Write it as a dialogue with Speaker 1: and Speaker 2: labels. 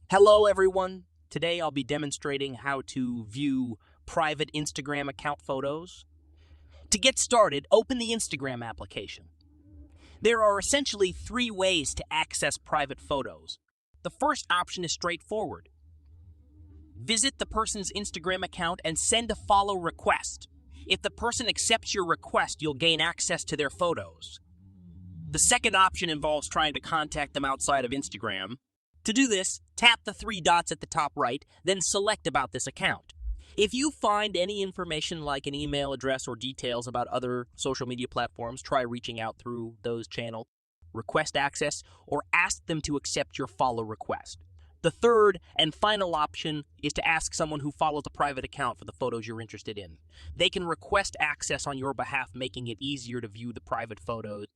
Speaker 1: Hello everyone! Today I'll be demonstrating how to view private Instagram account photos. To get started, open the Instagram application. There are essentially three ways to access private photos. The first option is straightforward. Visit the person's Instagram account and send a follow request. If the person accepts your request, you'll gain access to their photos. The second option involves trying to contact them outside of Instagram. To do this, tap the three dots at the top right, then select about this account. If you find any information like an email address or details about other social media platforms, try reaching out through those channels, request access, or ask them to accept your follow request. The third and final option is to ask someone who follows a private account for the photos you're interested in. They can request access on your behalf, making it easier to view the private photos.